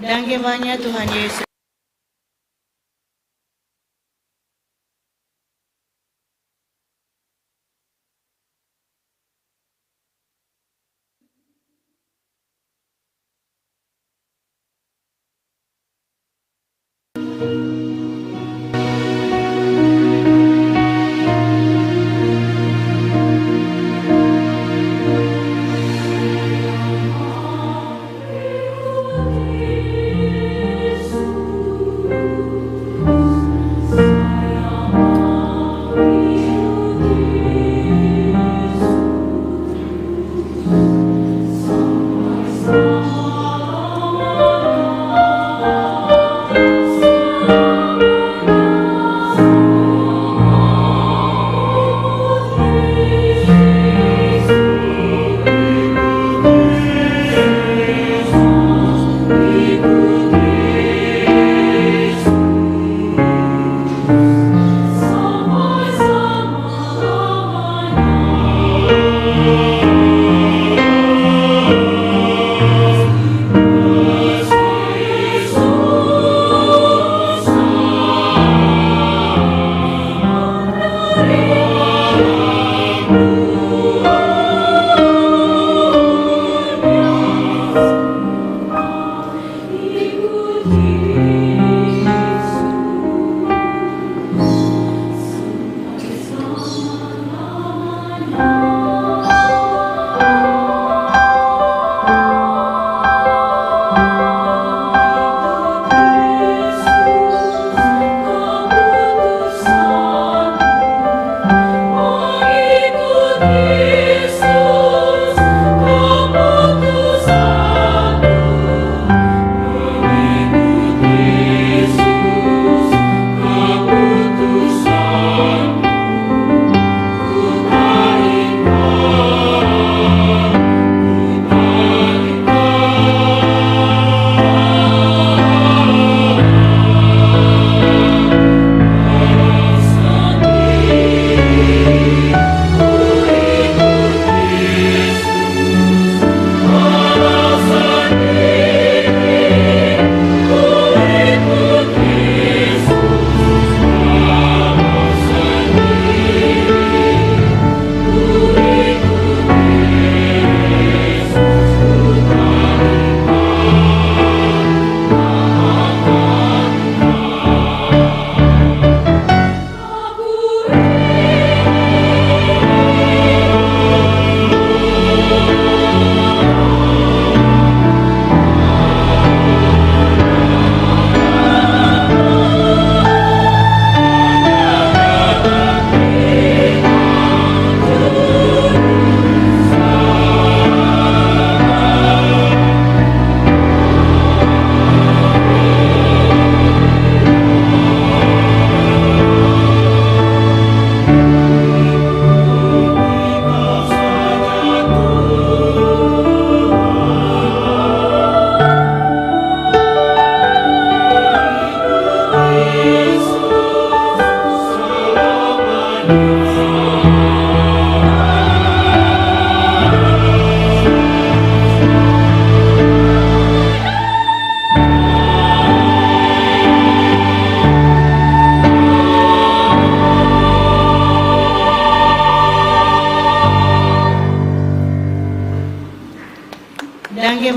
Dan kemahnya Tuhan Yesus. Yesus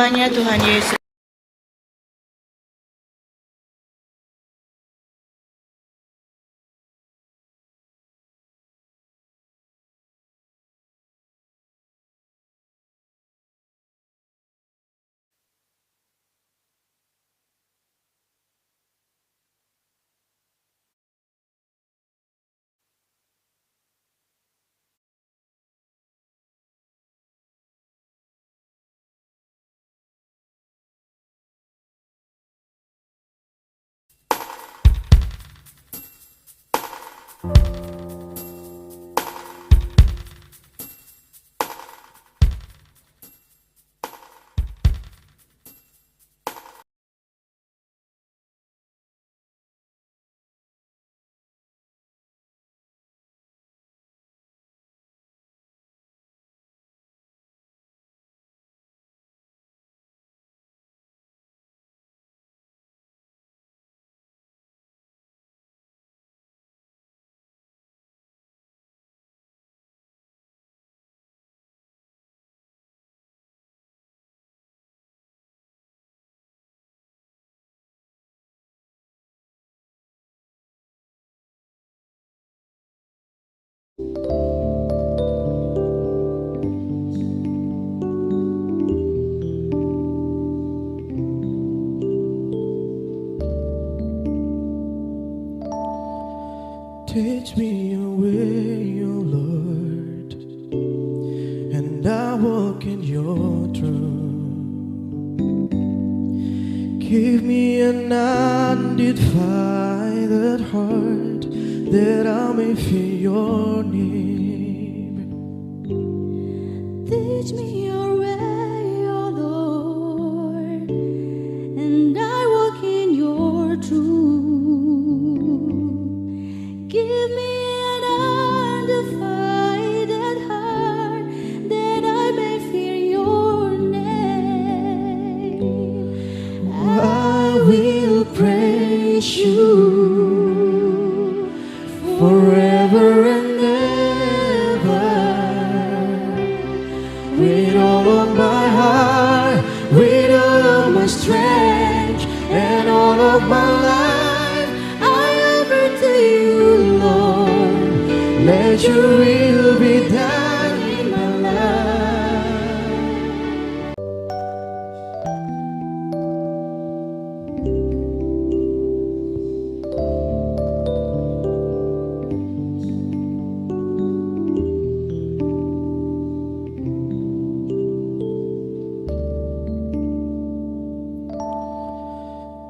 kiranya Tuhan Yesus Teach me your way, O Lord, and I walk in your truth. Give me an undivided heart that I may fear your name. Teach me your way, O Lord, and I walk in your truth. Give me an undivided heart that I may fear your name. I will praise you forever and ever, with all of my heart, with all of my strength, and all of my life. I offer to you, Lord. Let your will be done in my life.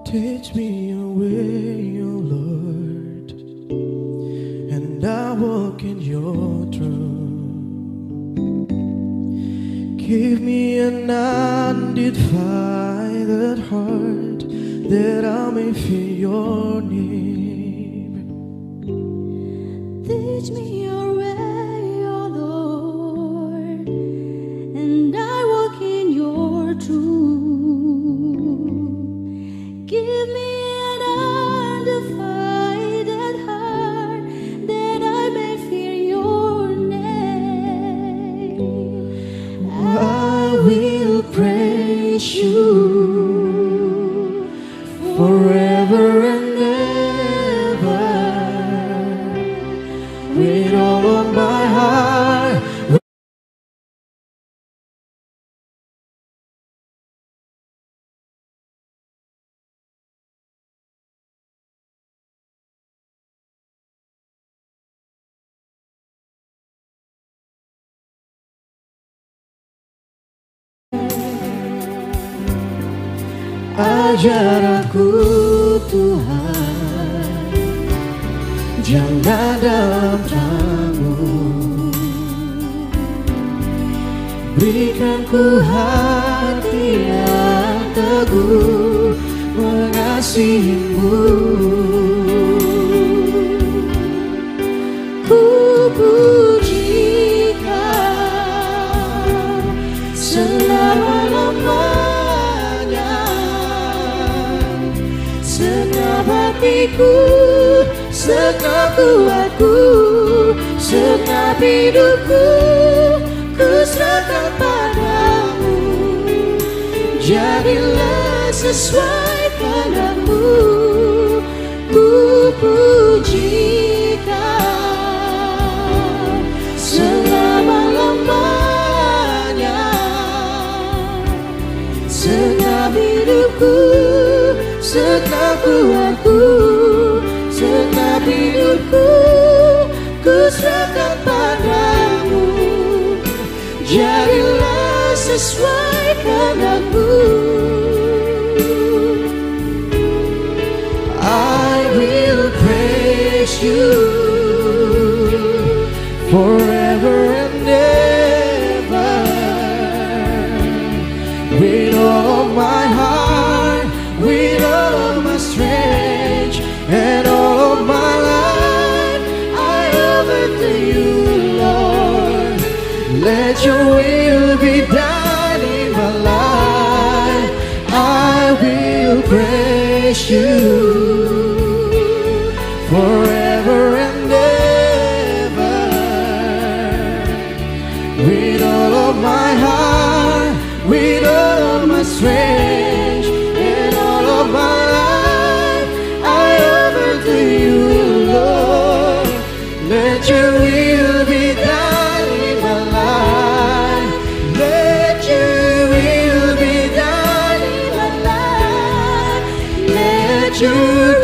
Teach me your way, O Lord, and I walk in your truth. Give me an undivided heart that I may fear your name. Teach me your way, O Lord, and I walk in your truth. Give me an undivided heart that I may fear your name. I will praise you forever and ever, with all of my heart. Ajar aku Tuhan jalan dalam terang-Mu. Berikan ku hati yang teguh mengasihi-Mu. Ku puji Kau selama-lamanya, segenap hatiku, segenap kuatku, segenap hidupku, ku serahkan padamu. Jadilah sesuai kehendakmu, ku puji Kau selama-lamanya. Segenap hidupku, segenap kuatku, segenap hidupku, ku serahkan padamu. Jadilah sesuai kehendakmu. I will praise you forever and ever. With all of my heart, with all of my strength, and all of my life, I offer to you, Lord. Let your will be done in my life. I will praise you forever and ever. With all of my heart, with all of my strength, and all of my life, I offer to you, Lord. Let your will be done in my life. Let your will be done in my life. Let your